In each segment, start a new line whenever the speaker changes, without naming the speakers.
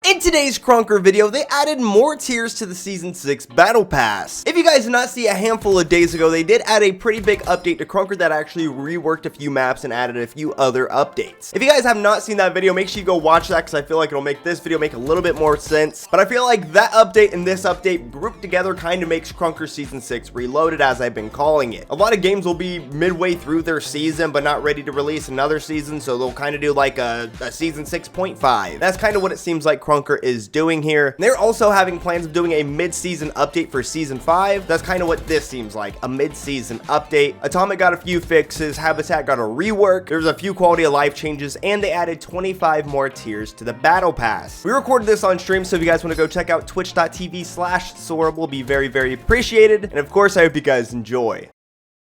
In today's Krunker video, they added more tiers to the Season 6 Battle Pass. If you guys did not see, a handful of days ago, they did add a pretty big update to Krunker that actually reworked a few maps and added a few other updates. If you guys have not seen that video, make sure you go watch that because I feel like it'll make this video make a little bit more sense. But I feel like that update and this update grouped together kind of makes Krunker Season 6 Reloaded, as I've been calling it. A lot of games will be midway through their season but not ready to release another season, so they'll kind of do like a Season 6.5. That's kind of what it seems like Krunker is doing here. They're also having plans of doing a mid-season update for Season 5. That's kind of what this seems like, a mid-season update. Atomic got a few fixes, Habitat got a rework, there's a few quality of life changes, and they added 25 more tiers to the Battle Pass. We recorded this on stream, so if you guys want to go check out twitch.tv/Sorable, be very appreciated. And of course, I hope you guys enjoy.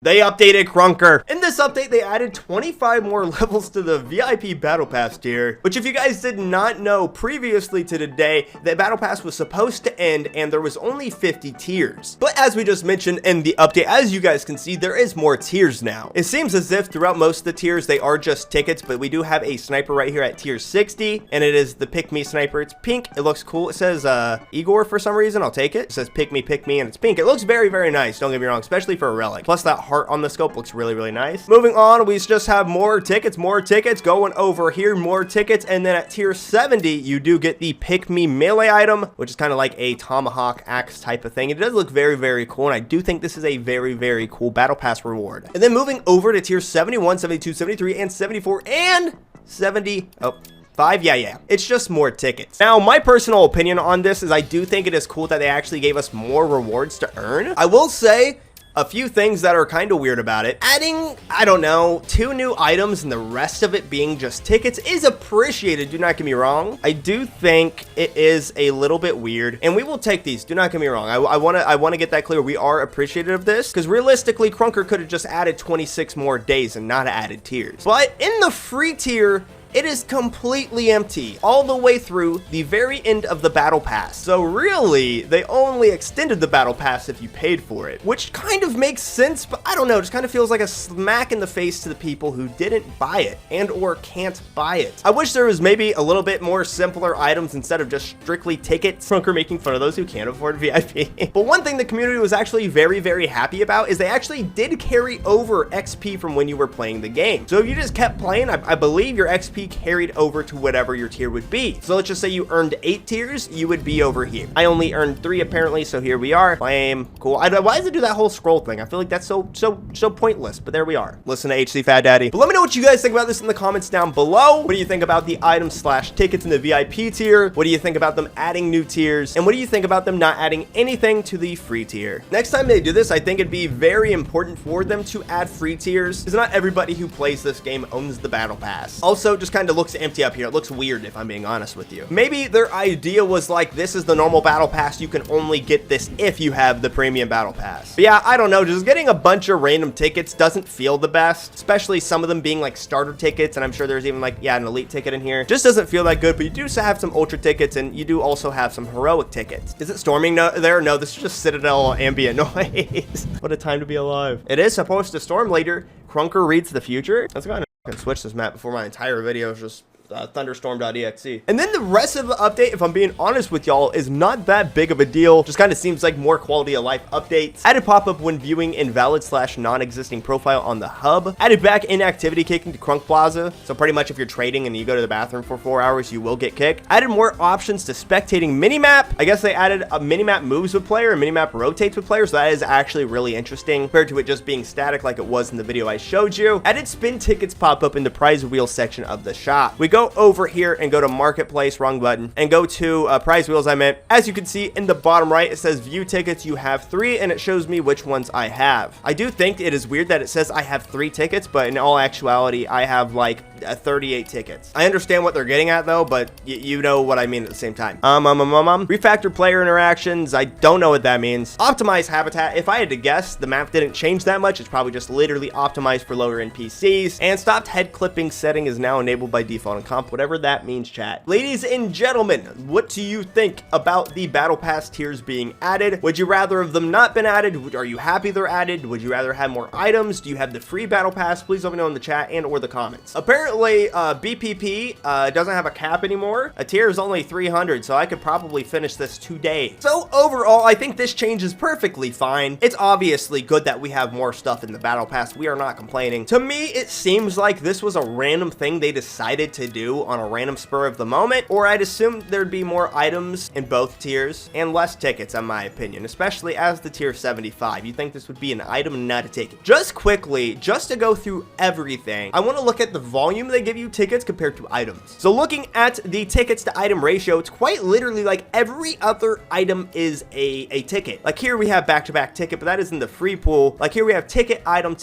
They updated Krunker. In this update, they added 25 more levels to the VIP Battle Pass tier, which if you guys did not know previously to today, the Battle Pass was supposed to end and there was only 50 tiers. But as we just mentioned in the update, as you guys can see, there is more tiers now. It seems as if throughout most of the tiers, they are just tickets, but we do have a sniper right here at tier 60, and it is the Pick Me sniper. It's pink. It looks cool. It says Igor for some reason. I'll take it. It says pick me, and it's pink. It looks very nice. Don't get me wrong, especially for a relic. Plus that heart on the scope looks really nice. Moving on, we just have more tickets going over here, more tickets, and then at tier 70 you do get the Pick Me melee item, which is kind of like a tomahawk axe type of thing. It does look very cool, and I do think this is a very cool battle pass reward. And then moving over to tier 71, 72, 73, and 74, and 70 5, yeah, it's just more tickets. Now, my personal opinion on this is I do think it is cool that they actually gave us more rewards to earn. I will say a few things that are kind of weird about it. Adding, I don't know, 2 new items and the rest of it being just tickets is appreciated, do not get me wrong. I do think it is a little bit weird, and we will take these, do not get me wrong. I want to get that clear. We are appreciative of this, because realistically, Krunker could have just added 26 more days and not added tiers. But in the free tier, it is completely empty all the way through the very end of the battle pass. So really, they only extended the battle pass if you paid for it, which kind of makes sense, but I don't know, just kind of feels like a smack in the face to the people who didn't buy it and or can't buy it. I wish there was maybe a little bit more simpler items instead of just strictly tickets. Krunker making fun of those who can't afford VIP. But one thing the community was actually very happy about is they actually did carry over XP from when you were playing the game. So if you just kept playing, I believe your XP carried over to whatever your tier would be. So let's just say you earned 8 tiers, you would be over here. I only earned 3 apparently, so here we are. Lame, cool. Why does it do that whole scroll thing? I feel like that's so pointless, but there we are. Listen to HC Fat Daddy. But let me know what you guys think about this in the comments down below. What do you think about the items / tickets in the VIP tier? What do you think about them adding new tiers? And what do you think about them not adding anything to the free tier? Next time they do this, I think it'd be very important for them to add free tiers, because not everybody who plays this game owns the battle pass. Also, just kind of looks empty up here. It looks weird if I'm being honest with you. Maybe their idea was like, this is the normal battle pass, you can only get this if you have the premium battle pass. But yeah, I don't know, just getting a bunch of random tickets doesn't feel the best, especially some of them being like starter tickets, and I'm sure there's even like, yeah, an elite ticket in here. Just doesn't feel that good, but you do have some ultra tickets, and you do also have some heroic tickets. Is it storming there? No, this is just Citadel ambient noise. What a time to be alive. It is supposed to storm later. Krunker reads the future. Let's go ahead and switch this map before my entire video is just thunderstorm.exe. And then the rest of the update, if I'm being honest with y'all, is not that big of a deal. Just kind of seems like more quality of life updates. Added pop-up when viewing invalid / non-existing profile on the hub. Added back inactivity kicking to Krunk Plaza. So pretty much if you're trading and you go to the bathroom for 4 hours, you will get kicked. Added more options to spectating minimap. I guess they added a minimap moves with player and minimap rotates with player. So that is actually really interesting compared to it just being static like it was in the video I showed you. Added spin tickets pop up in the prize wheel section of the shop. We go over here and go to marketplace, wrong button, and go to prize wheels. As you can see in the bottom right, it says view tickets. You have 3, and it shows me which ones I have. I do think it is weird that it says I have 3 tickets, but in all actuality, I have like 38 tickets. I understand what they're getting at though, but you know what I mean at the same time. Refactor player interactions. I don't know what that means. Optimize habitat. If I had to guess, the map didn't change that much. It's probably just literally optimized for lower NPCs. And stopped head clipping setting is now enabled by default in comp, whatever that means, chat. Ladies and gentlemen, what do you think about the battle pass tiers being added? Would you rather have them not been added? Are you happy they're added? Would you rather have more items? Do you have the free battle pass? Please let me know in the chat and or the comments. Apparently apparently BPP doesn't have a cap anymore. A tier is only 300, so I could probably finish this today. So overall, I think this change is perfectly fine. It's obviously good that we have more stuff in the battle pass. We are not complaining. To me, it seems like this was a random thing they decided to do on a random spur of the moment, or I'd assume there'd be more items in both tiers and less tickets, in my opinion, especially as the tier 75. You think this would be an item, not a ticket. Just quickly, just to go through everything, I want to look at the volume they give you tickets compared to items. So looking at the tickets to item ratio, it's quite literally like every other item is a ticket. Like here we have back-to-back ticket, but that is in the free pool. Like here we have ticket, item,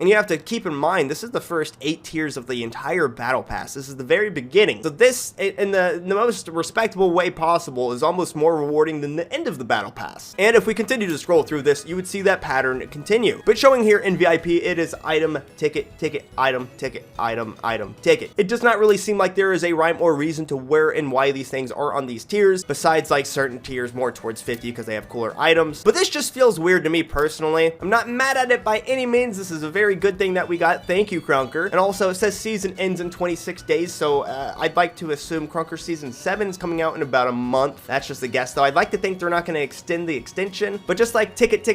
and you have to keep in mind, this is the first 8 tiers of the entire battle pass. This is the very beginning. So this, in the most respectable way possible, is almost more rewarding than the end of the battle pass. And if we continue to scroll through this, you would see that pattern continue. But showing here in VIP, it is item, ticket, item, ticket. It does not really seem like there is a rhyme or reason to where and why these things are on these tiers, besides like certain tiers more towards 50 because they have cooler items. But this just feels weird to me personally. I'm not mad at it by any means. This is a very good thing that we got. Thank you, Krunker. And also, it says season ends in 26 days, so I'd like to assume Krunker season 7 is coming out in about a month. That's just a guess, though. I'd like to think they're not going to extend the extension, but just like ticket,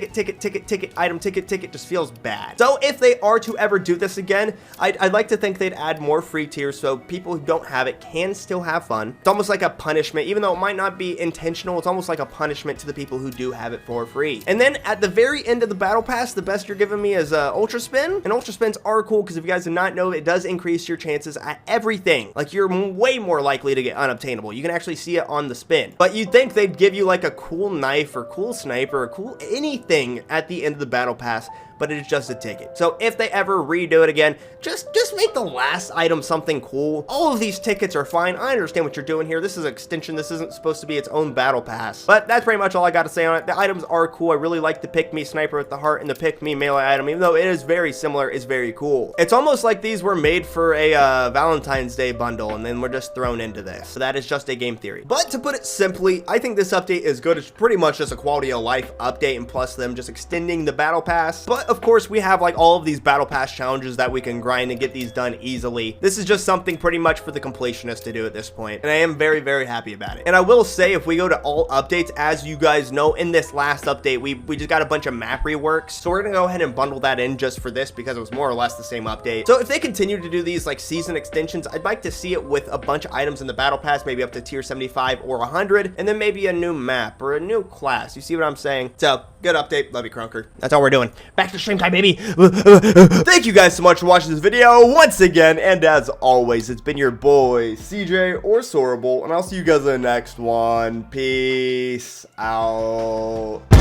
item, ticket just feels bad. So if they are to ever do this again, I'd like to think they'd add more free tiers so people who don't have it can still have fun. It's almost like a punishment, even though it might not be intentional. It's almost like a punishment to the people who do have it for free. And then at the very end of the battle pass, the best you're giving me is ultra spin. And ultra spins are cool because if you guys do not know, it does increase your chances at everything. Like you're way more likely to get unobtainable. You can actually see it on the spin. But you'd think they'd give you like a cool knife or cool sniper or cool anything at the end of the battle pass, but it is just a ticket. So if they ever redo it again, just make the last item something cool. All of these tickets are fine. I understand what you're doing here. This is an extension. This isn't supposed to be its own battle pass. But that's pretty much all I got to say on it. The items are cool. I really like the pick me sniper with the heart and the pick me melee item, even though it is very similar, is very cool. It's almost like these were made for a Valentine's Day bundle, and then we're just thrown into this. So that is just a game theory. But to put it simply, I think this update is good. It's pretty much just a quality of life update, and plus them just extending the battle pass. But of course, we have like all of these battle pass challenges that we can grind and get these done easily. This is just something pretty much for the completionist to do at this point, and I am very, very happy about it. And I will say, if we go to all updates, as you guys know, in this last update, we just got a bunch of map reworks, so we're gonna go ahead and bundle that in just for this because it was more or less the same update. So if they continue to do these like season extensions, I'd like to see it with a bunch of items in the battle pass, maybe up to tier 75 or 100, and then maybe a new map or a new class. You see what I'm saying? So good update. Love you, Krunker. That's all we're doing. Back to stream time, baby. Thank you guys so much for watching this video once again, and as always, it's been your boy CJ or Sorable, and I'll see you guys in the next one. Peace out.